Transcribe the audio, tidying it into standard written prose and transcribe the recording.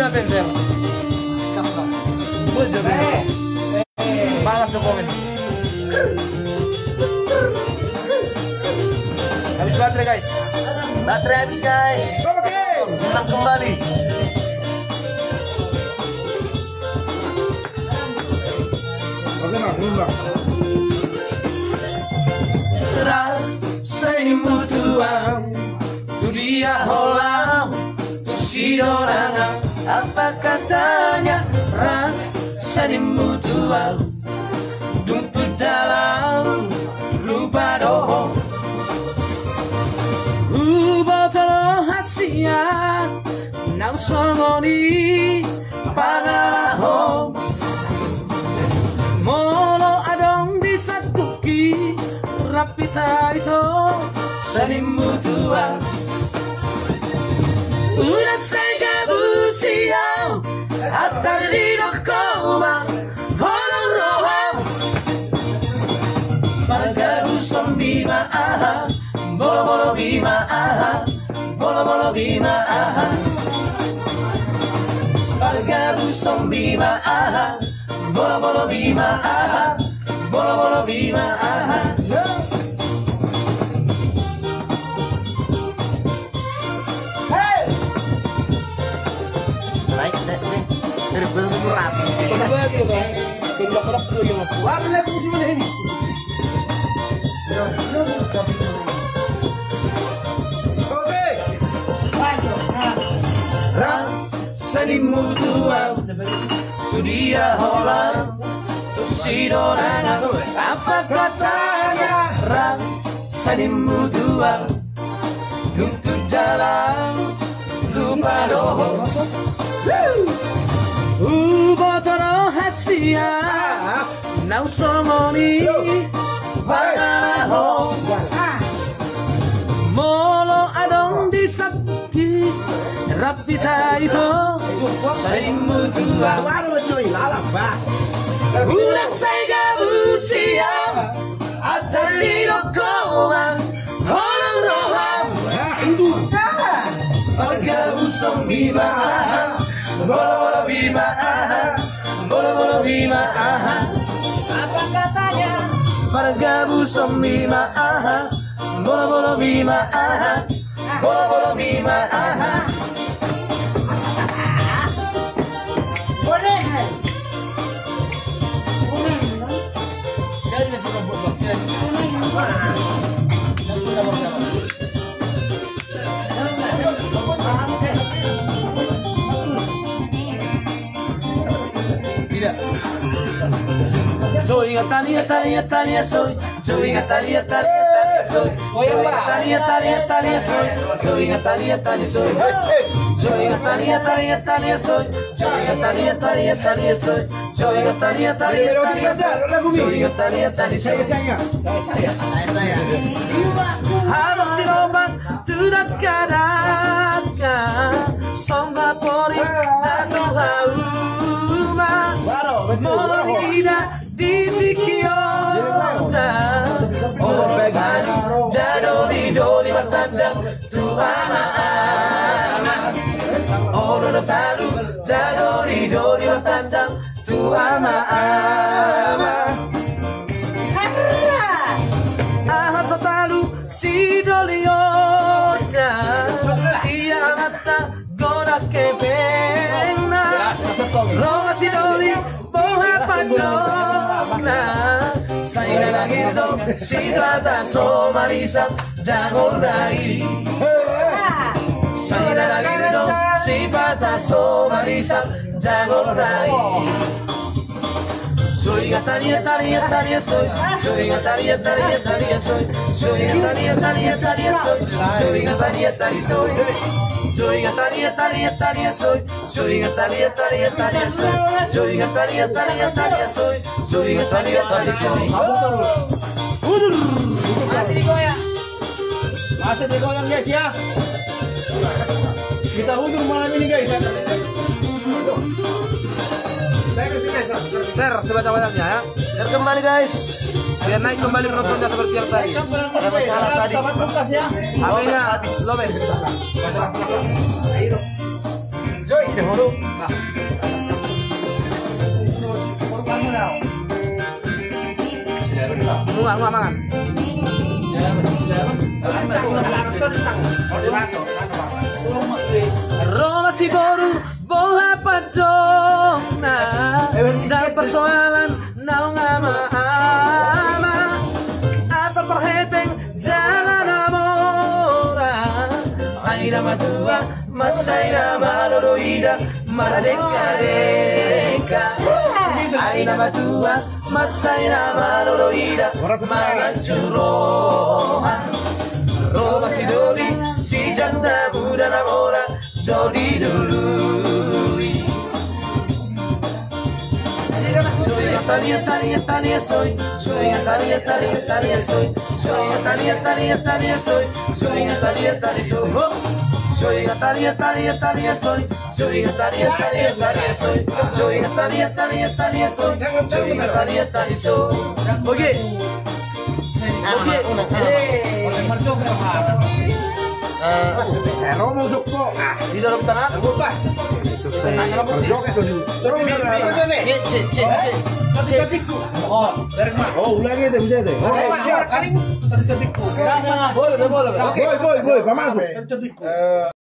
dia penser. Balas tuh komen. Habis baterai guys. Baterai habis guys. Menang kembali. Rasanya mutuang tu dia holang tu si dorangan apa katanya rasanya mutuang dumput dalam lupa dohong botol hasia nau songoni pangalahong molo adong di satuki rapita itu saling mutuang udah saya busiau atar di dokoma holong roham marga busong bima aha bolo bolo bima aha bolo bolo bima aha marga busong bima aha bolo bolo bima aha bolo bolo bima aha. Berat. Berbagi dong. Keblok-blok tuh yang warna itu gimana ini? Oke. Rasanya mutuang tu dia holang tu si dorangan apa katanya rasanya mutuang untuk dalam lupa dohong botol hasia nau somoni pangalahong molo adong di sakit rapita itu saling mutuang ulang saya gabut siang atar di dokoma holang roham pagabut song bima bolo bolo bima aha bolo bolo bima aha apa katanya marga busong bima aha bolo bolo bima aha bolo bolo bima aha Boleh. Jadi masih buat boxnya. Soy Italia, Italia, Italia soy. Soy Italia, Italia, Italia soy. Soy Italia, Italia, Italia soy. Soy Italia, Italia soy. Soy Italia, Italia, Italia soy. Soy Italia, Italia, Italia soy. Soy Italia, Italia, Italia soy. Soy Italia, Italia soy. Harus siloban tidak kadaka somba poli dato hauma molida di Vikiona oh began dadoli doli matandang tuama oh lo talu dadoli doli matandang tuama aha sotalu si doliona ia mata gona que pena roga si doli boha pandona saina nagirdo si plata somarisa dagordai saina nagirdo si plata somarisa dagordai soy Italia, Italia, Italia soy. Soy Italia, Italia, Italia soy. Soy Italia, Italia, Italia soy. Soy Italia, Italia soy. Soy Italia, Italia, Italia soy. Soy Italia, Italia, Italia soy. Soy Italia, Italia, Italia soy. Soy Italia, Italia soy. Masih digoyang. Masih digoyang guys ya. Kita hujung malam ini guys. Share sebanyak-banyaknya ya. Share kembali guys. Biar naik kembali penontonnya seperti yang tadi. Ada masalah tadi. HP-nya habis lobe. Nggak mangan. Roma si boru boha padona dan persoalan nau ngama ama asal perheteng jalan amora aina madua masaina maloroida maradeka deka aina madua masaina maloroida marancuroha Roma si dori si janda muda namora Jodi dului Tania soy Tania soy Tania soy Oke Romo Joko. Di dalam tanah. Itu saya kerja itu di. Oh, ulangi deh, bisa deh. Boleh, pamasuk.